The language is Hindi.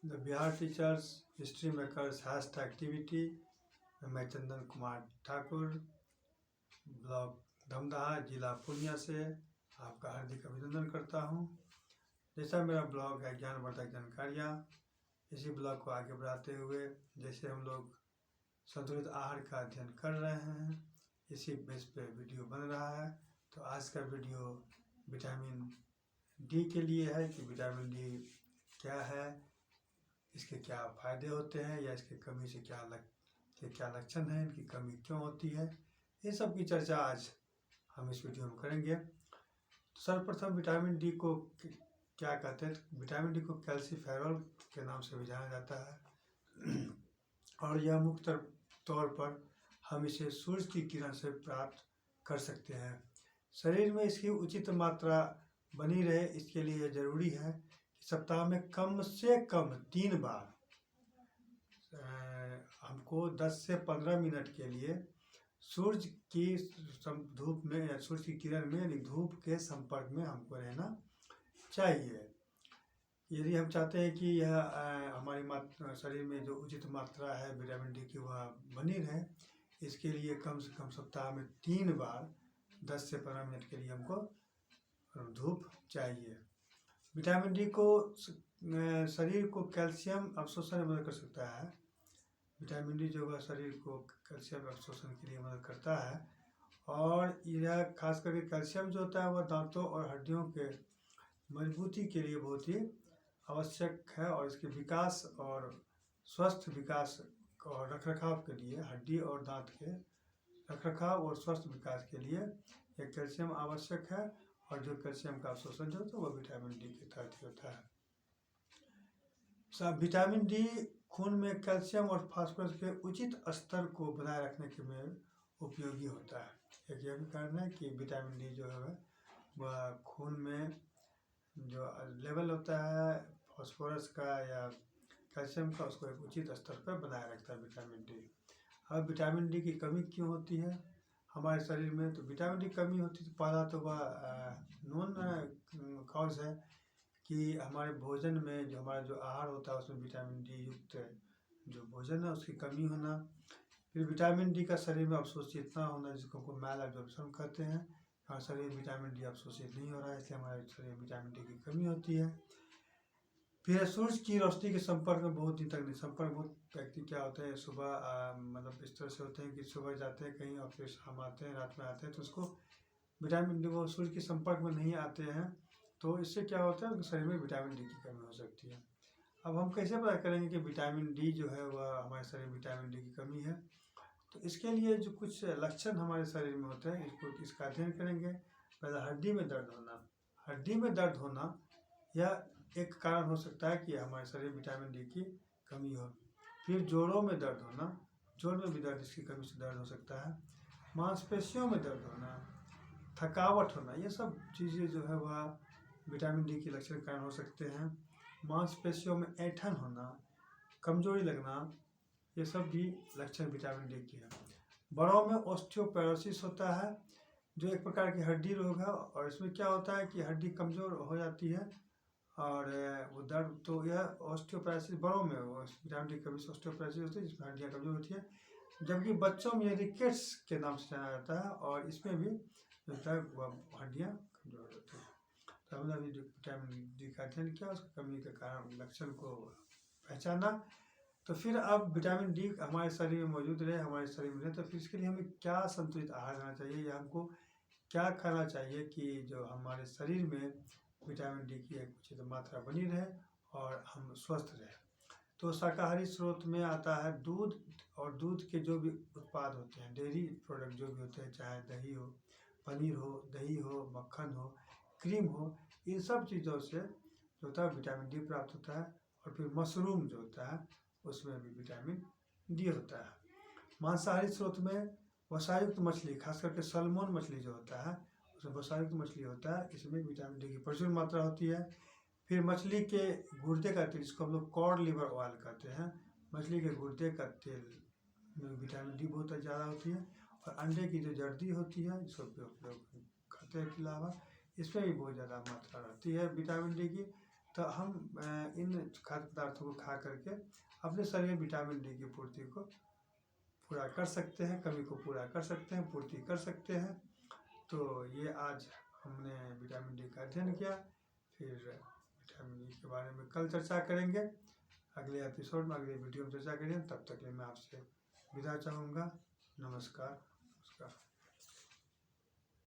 The Bihar teachers history makers heist activity. मैं चंदन कुमार ठाकुर, ब्लॉक धमदाहा, जिला पूर्णिया से आपका हार्दिक अभिनंदन करता हूं। जैसा मेरा ब्लॉग है ज्ञानवर्धक जानकारियाँ, इसी ब्लॉग को आगे बढ़ाते हुए जैसे हम लोग संतुलित आहार का अध्ययन कर रहे हैं, इसी बेस पे वीडियो बन रहा है। तो आज का वीडियो विटामिन डी के लिए है कि विटामिन डी क्या है, इसके क्या फ़ायदे होते हैं या इसकी कमी से क्या लक्षण हैं, इनकी कमी क्यों होती है, ये सब की चर्चा आज हम इस वीडियो में करेंगे। तो सर्वप्रथम विटामिन डी को क्या कहते हैं। विटामिन डी को कैल्सीफेरॉल के नाम से भी जाना जाता है और यह मुख्य तौर पर हम इसे सूरज की किरण से प्राप्त कर सकते हैं। शरीर में इसकी उचित मात्रा बनी रहे, इसके लिए ज़रूरी है कि सप्ताह में कम से कम 3 बार हमको 10 से 15 मिनट के लिए सूरज की धूप में या सूरज की किरण में यानी धूप के संपर्क में हमको रहना चाहिए। यदि हम चाहते हैं कि यह हमारी शरीर में जो उचित मात्रा है विटामिन डी की वह बनी रहे, इसके लिए कम से कम सप्ताह में 3 बार 10 से 15 मिनट के लिए हमको धूप चाहिए। विटामिन डी को शरीर को कैल्शियम अवशोषण में मदद कर सकता है। विटामिन डी जो है शरीर को कैल्शियम अवशोषण के लिए मदद करता है और यह खास करके कैल्शियम जो होता है वह दांतों और हड्डियों के मजबूती के लिए बहुत ही आवश्यक है और इसके विकास और स्वस्थ विकास और रखरखाव के लिए, हड्डी और दांत के रखरखाव और स्वस्थ विकास के लिए यह कैल्शियम आवश्यक है। और जो कैल्शियम का अवशोषण जो होता है वह विटामिन डी के तहत ही होता है। विटामिन डी खून में कैल्शियम और फास्फोरस के उचित स्तर को बनाए रखने के में उपयोगी होता है। एक यह भी कारण है कि विटामिन डी जो है वह खून में जो लेवल होता है फास्फोरस का या कैल्शियम का, उसको एक उचित स्तर पर बनाए रखता है विटामिन डी। अब विटामिन डी की कमी क्यों होती है हमारे शरीर में। तो विटामिन डी कमी होती है तो पहला तो वह नॉन कॉज है कि हमारे भोजन में जो हमारा जो आहार होता है उसमें विटामिन डी युक्त जो भोजन है उसकी कमी होना। फिर विटामिन डी का शरीर में अवशोषित ना होना, जिसको हमको मैल एब्जॉर्प्शन कहते हैं। हमारे शरीर में विटामिन डी अवशोषित नहीं हो रहा है, इसलिए हमारे शरीर में विटामिन डी की कमी होती है। फिर सूरज की रोशनी के संपर्क में बहुत दिन तक नहीं। संपर्क बहुत व्यक्ति क्या होते हैं सुबह मतलब इस तरह से होते हैं कि सुबह जाते हैं कहीं और फिर शाम आते हैं, रात में आते हैं, तो उसको विटामिन डी वो सूरज के संपर्क में नहीं आते हैं, तो इससे क्या होता है उनके शरीर में विटामिन डी की कमी हो सकती है। अब हम कैसे पता करेंगे कि विटामिन डी जो है वह हमारे शरीर में विटामिन डी की कमी है। तो इसके लिए जो कुछ लक्षण हमारे शरीर में होते हैं इसका अध्ययन करेंगे। पहले हड्डी में दर्द होना। हड्डी में दर्द होना यह एक कारण हो सकता है कि हमारे शरीर में विटामिन डी की कमी हो। फिर जोड़ों में दर्द होना, जोड़ में भी दर्द इसकी कमी से दर्द हो सकता है। मांसपेशियों में दर्द होना, थकावट होना, ये सब चीज़ें जो है वह विटामिन डी के लक्षण कारण हो सकते हैं। मांसपेशियों में ऐंठन होना, कमजोरी लगना, ये सब भी लक्षण विटामिन डी के हैं। बड़ों में ऑस्टियोपोरोसिस होता है जो एक प्रकार की हड्डी रोग है और इसमें क्या होता है कि हड्डी कमज़ोर हो जाती है और वो दर्द, तो यह ऑस्टियोपोरोसिस बड़ों में विटामिन डी की कमी से ऑस्टियोपोरोसिस होती है जिसमें हड्डियाँ कमज़ोर होती है। जबकि बच्चों में यह रिकेट्स के नाम से जाना जाता है और इसमें भी जो होता है वह हड्डियाँ कमज़ोर होती हैं। तो हमने अभी विटामिन डी का अध्ययन किया, उसकी कमी के कारण लक्षण को पहचाना। तो फिर अब विटामिन डी हमारे शरीर में मौजूद रहे, हमारे शरीर में रहे, तो फिर इसके लिए हमें क्या संतुलित आहार खाना चाहिए या हमको क्या खाना चाहिए कि जो हमारे शरीर में विटामिन डी की एक उचित मात्रा बनी रहे और हम स्वस्थ रहें। तो शाकाहारी स्रोत में आता है दूध और दूध के जो भी उत्पाद होते हैं, डेयरी प्रोडक्ट जो भी होते हैं, चाहे दही हो, पनीर हो, दही हो, मक्खन हो, क्रीम हो, इन सब चीज़ों से जो होता है विटामिन डी प्राप्त होता है। और फिर मशरूम जो होता है उसमें भी विटामिन डी होता है। मांसाहारी स्रोत में वसायुक्त मछली, खास करके सैल्मन मछली जो होता है उसमें वसायुक्त मछली होता है, इसमें विटामिन डी की प्रचुर मात्रा होती है। फिर मछली के गुर्दे का तेल, जिसको हम लोग कॉड लिवर ऑयल कहते हैं, मछली के गुर्दे का तेल में विटामिन डी बहुत ज़्यादा होती है। और अंडे की जो जर्दी होती है जिसको लोग खाते हैं के अलावा, इसमें भी बहुत ज़्यादा मात्रा रहती है विटामिन डी की। तो हम इन खाद्य पदार्थों को खा करके अपने शरीर में विटामिन डी की पूर्ति को पूरा कर सकते हैं, कमी को पूरा कर सकते हैं, पूर्ति कर सकते हैं। तो ये आज हमने विटामिन डी का अध्ययन किया। फिर विटामिन डी के बारे में कल चर्चा करेंगे, अगले एपिसोड में, अगले वीडियो में चर्चा करेंगे। तब तक के लिए मैं आपसे विदा चाहूँगा। नमस्कार।